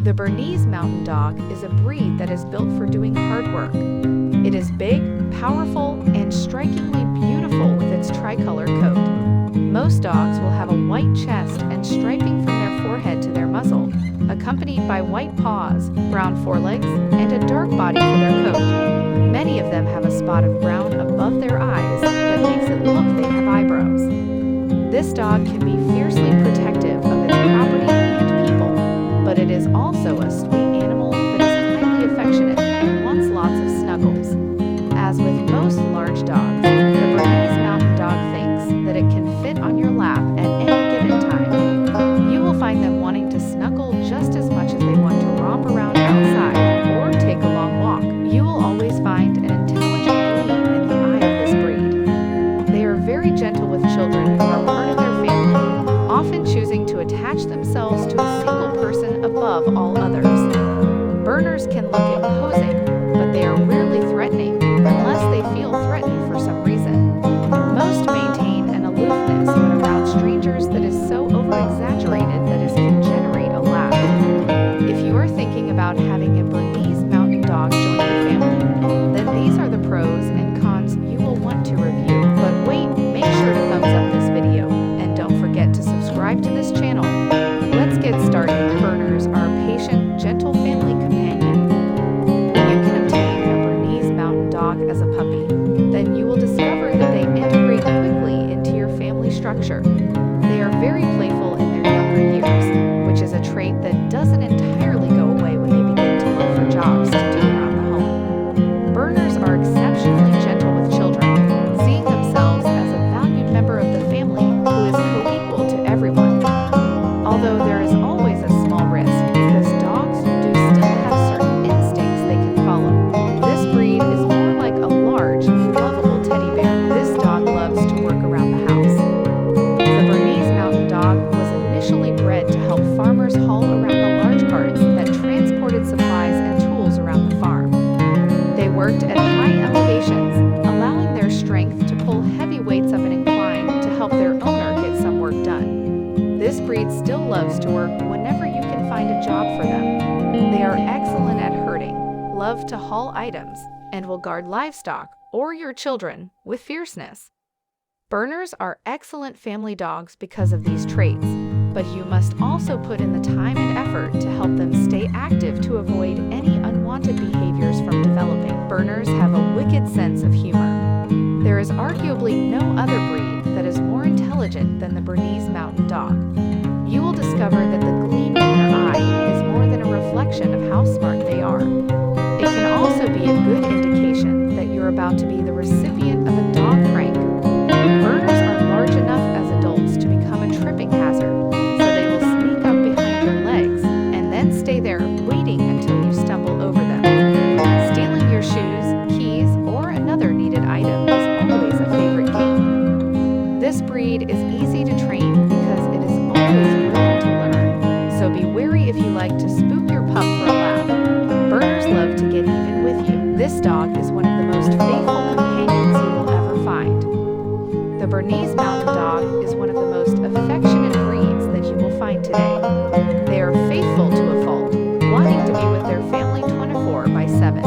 The Bernese Mountain Dog is a breed that is built for doing hard work. It is big, powerful, and strikingly beautiful with its tricolor coat. Most dogs will have a white chest and striping from their forehead to their muzzle, accompanied by white paws, brown forelegs, and a dark body for their coat. Many of them have a spot of brown above their eyes that makes it look they have eyebrows. This dog can be fiercely protective of its property and people, but it is also a sweet animal that is highly affectionate and wants lots of snuggles. As with most large dogs, the Bernese Mountain Dog thinks that it can fit on your lap at any given time. You will find them wanting to snuggle just as much as they want to romp around outside or take a long walk. You will always find an intelligent gleam in the eye of this breed. They are very gentle with children who are part of their family, often choosing to attach themselves to a single person above all others. Berners can look imposing, but they are rarely threatening unless they feel threatened for some reason. Most maintain an aloofness when around strangers that is so over-exaggerated that it can generate a laugh. If you are thinking about having a Bernese Mountain Dog join your family, then these are the pros and cons you will want to review. But wait, make sure to thumbs up this video, and don't forget to subscribe to this channel. Let's get started. Berners are a patient, gentle family companion. You can obtain a Bernese Mountain Dog as a puppy. Then you will discover that they integrate quickly into your family structure. They are very playful in their younger years, which is a trait that doesn't entirely go away when they begin to look for jobs to do around the home. Berners are exceptionally gentle with children, seeing themselves as a valued member of the family who is co-equal to everyone. Although there is always a small risk because dogs do still have certain instincts they can follow. This breed is more like a large, lovable teddy bear. This dog loves to work around the house. The Bernese Mountain Dog was initially bred to help farmers haul around the large carts that transported supplies and tools around the farm. They worked at high elevations, allowing their strength to pull heavy weights up an incline to help their owner get some work done. This breed still loves to work whenever you can find a job for them. They are excellent at herding, love to haul items, and will guard livestock or your children with fierceness. Berners are excellent family dogs because of these traits, but you must also put in the time and effort to help them stay active to avoid any unwanted behaviors from developing. Berners have a wicked sense of humor. There is arguably no other breed that is more intelligent than the Bernese Mountain Dog. You will discover that the gleam in their eye is more than a reflection of how smart they are. It can also be a good indication that you're about to be the recipient of a dog prank. Berners are large enough as adults to become a tripping hazard, so they will sneak up behind your legs and then stay there waiting until you stumble over them. Stealing your shoes, keys, or another needed item is always a favorite game. This breed is easy to train because it is always willing to learn, so be wary if you like to spook your pup for a laugh. Berners love to get even with you. This dog is one of the most faithful companions you will ever find. The Bernese Mountain Dog is one of the most affectionate breeds that you will find today. They are faithful to a fault, wanting to be with their family 24/7.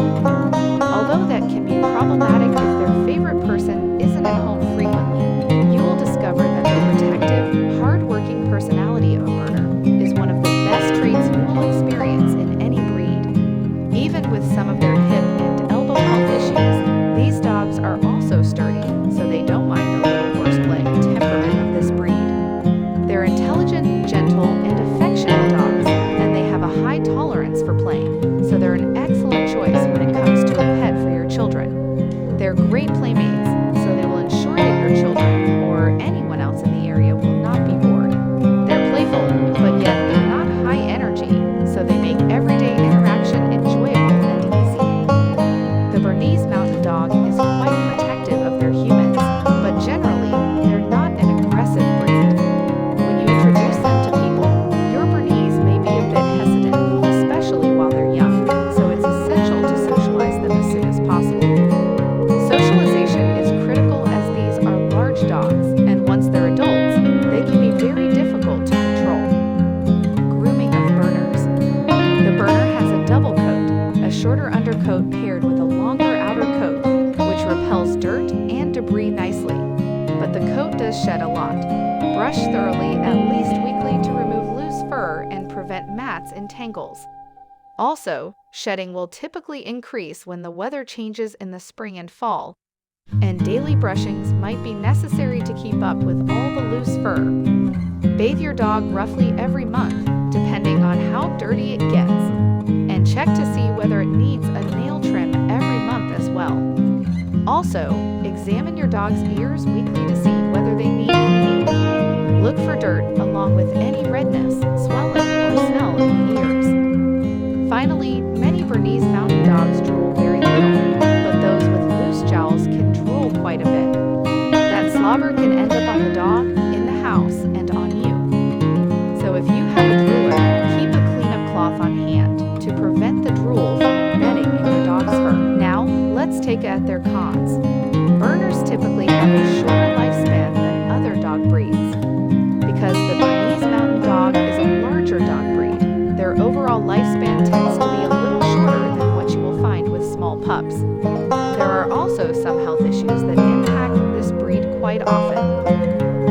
Although that can be problematic if their favorite person isn't at home frequently, you will discover that the protective, hard-working personality of a Berner is one of the best traits you will experience in any breed. Even with some of their hip and elbow health issues, these dogs are also sturdy, so they don't mind the little horseplay temperament of this breed. They're intelligent, gentle, and affectionate dogs, and they have a high tolerance for playing, so they're an undercoat paired with a longer outer coat, which repels dirt and debris nicely. But the coat does shed a lot. Brush thoroughly at least weekly to remove loose fur and prevent mats and tangles. Also, shedding will typically increase when the weather changes in the spring and fall, and daily brushings might be necessary to keep up with all the loose fur. Bathe your dog roughly every month, depending on how dirty it gets, and check to see whether it needs a nail trim every month as well. Also, examine your dog's ears weekly to see whether they need cleaning. Look for dirt along with any redness, swelling, or smell in the ears. Finally, many Bernese Mountain Dogs drool very little, but those with loose jowls can drool quite a bit. That slobber can end up on the dog, in the house, and on you. So if you have a drooler, keep a cleanup cloth on hand to prevent the drool from embedding in your dog's fur. Now, let's take at their cons. Berners typically have a shorter lifespan than other dog breeds. Because the Bernese Mountain Dog is a larger dog breed, their overall lifespan tends to be a little shorter than what you will find with small pups. There are also some health issues that impact this breed quite often.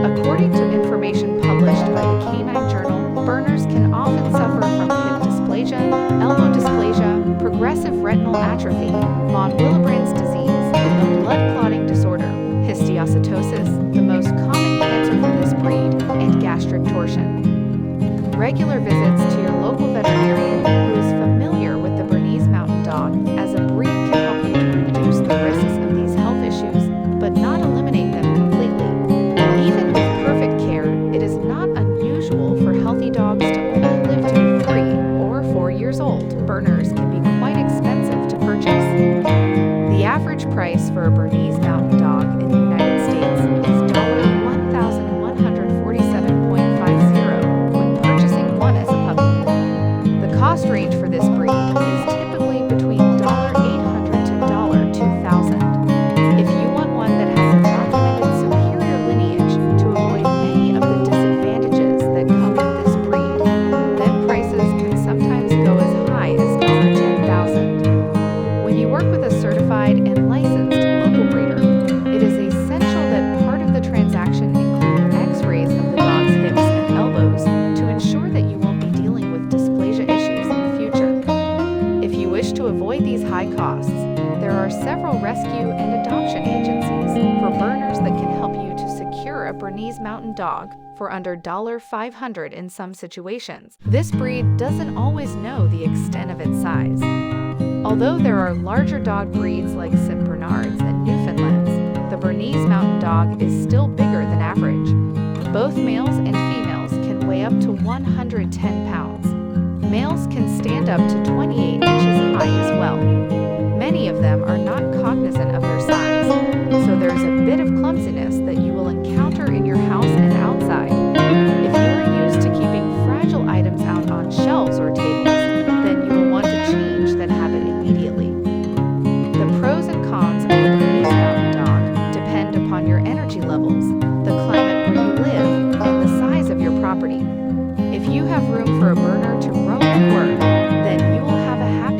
According to information published by the Canine Journal, Berners can often suffer from hip dysplasia, elbow dysplasia, progressive retinal atrophy, von Willebrand's disease, a blood clotting disorder, histiocytosis, the most common cancer for this breed, and gastric torsion. Regular visits to your local veterinarian who is familiar with the Bernese Mountain Dog as a breed can help you to reduce the risks of these health issues, but not eliminate them completely. Even with perfect care, it is not unusual for healthy dogs to only live to be 3 or 4 years old. Berners can be quite expensive to purchase. The average price for a Bernese Mountain Dog in the United States is $1,147.50 when purchasing one as a puppy. The cost range for this breed is typically between $800 to $2,000. If you want one that has a documented superior lineage to avoid many of the disadvantages that come with this breed, then prices can sometimes go as high as $10,000. When you work with a certified and licensed local breeder, it is essential that part of the transaction include x-rays of the dog's hips and elbows to ensure that you won't be dealing with dysplasia issues in the future. If you wish to avoid these high costs, there are several rescue and adoption agencies for Berners that can help you to secure a Bernese Mountain Dog for under $500 in some situations. This breed doesn't always know the extent of its size. Although there are larger dog breeds like St. Bernards and Newfoundlands, the Bernese Mountain Dog is still bigger than average. Both males and females can weigh up to 110 pounds. Males can stand up to 28 inches high as well. Many of them are not cognizant of their size, so there's a bit of clumsiness that you will encounter in your house and outside. If you are used to keeping fragile items out on shelves or tables, then you will want to change that habit immediately. The pros and cons of the Bernese Mountain Dog depend upon your energy levels, the climate where you live, and the size of your property. If you have room for a Berner to roam and work, then you will have a happy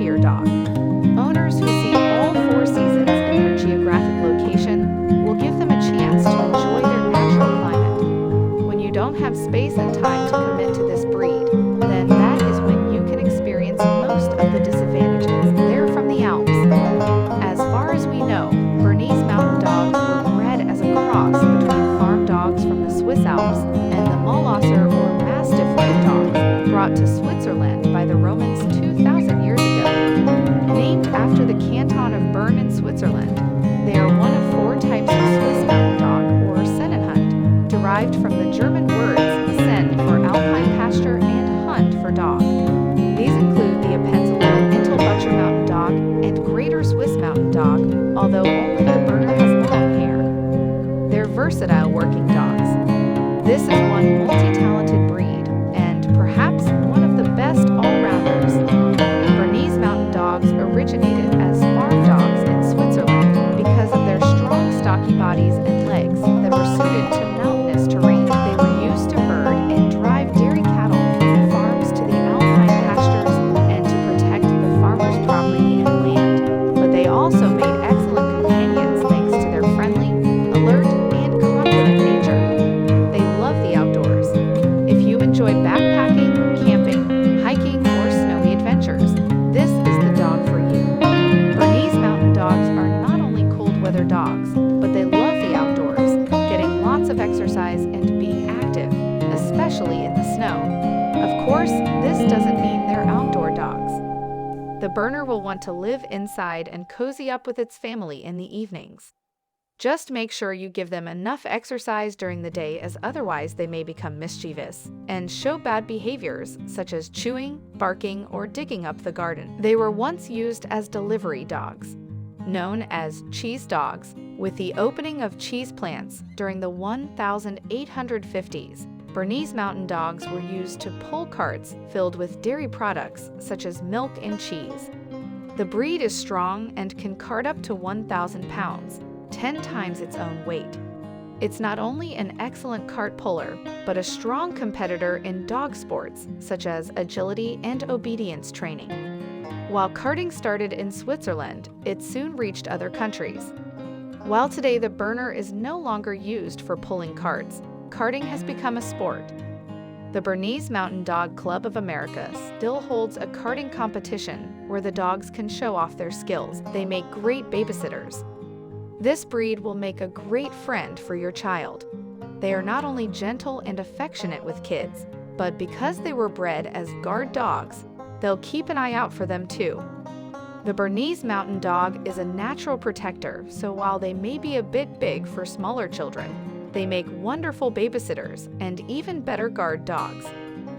The Berner will want to live inside and cozy up with its family in the evenings. Just make sure you give them enough exercise during the day, as otherwise they may become mischievous and show bad behaviors such as chewing, barking, or digging up the garden. They were once used as delivery dogs, known as cheese dogs, with the opening of cheese plants during the 1850s. Bernese Mountain Dogs were used to pull carts filled with dairy products such as milk and cheese. The breed is strong and can cart up to 1,000 pounds, 10 times its own weight. It's not only an excellent cart puller, but a strong competitor in dog sports such as agility and obedience training. While carting started in Switzerland, it soon reached other countries. While today the Berner is no longer used for pulling carts, karting has become a sport. The Bernese Mountain Dog Club of America still holds a karting competition where the dogs can show off their skills. They make great babysitters. This breed will make a great friend for your child. They are not only gentle and affectionate with kids, but because they were bred as guard dogs, they'll keep an eye out for them too. The Bernese Mountain Dog is a natural protector, so while they may be a bit big for smaller children, they make wonderful babysitters and even better guard dogs.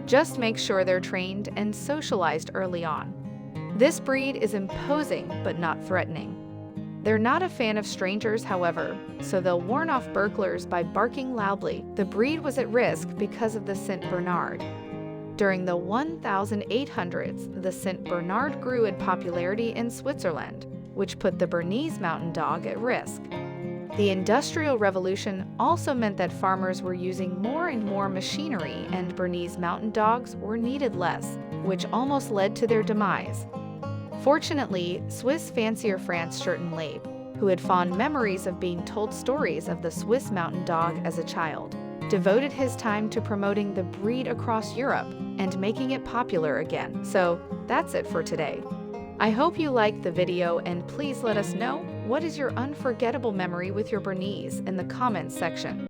Just make sure they're trained and socialized early on. This breed is imposing but not threatening. They're not a fan of strangers, however, so they'll warn off burglars by barking loudly. The breed was at risk because of the Saint Bernard. During the 1800s, the Saint Bernard grew in popularity in Switzerland, which put the Bernese Mountain Dog at risk. The Industrial Revolution also meant that farmers were using more and more machinery, and Bernese Mountain Dogs were needed less, which almost led to their demise. Fortunately, Swiss fancier Franz Schertenleib, who had fond memories of being told stories of the Swiss Mountain Dog as a child, devoted his time to promoting the breed across Europe and making it popular again. So that's it for today. I hope you liked the video, and please let us know what is your unforgettable memory with your Bernese in the comments section.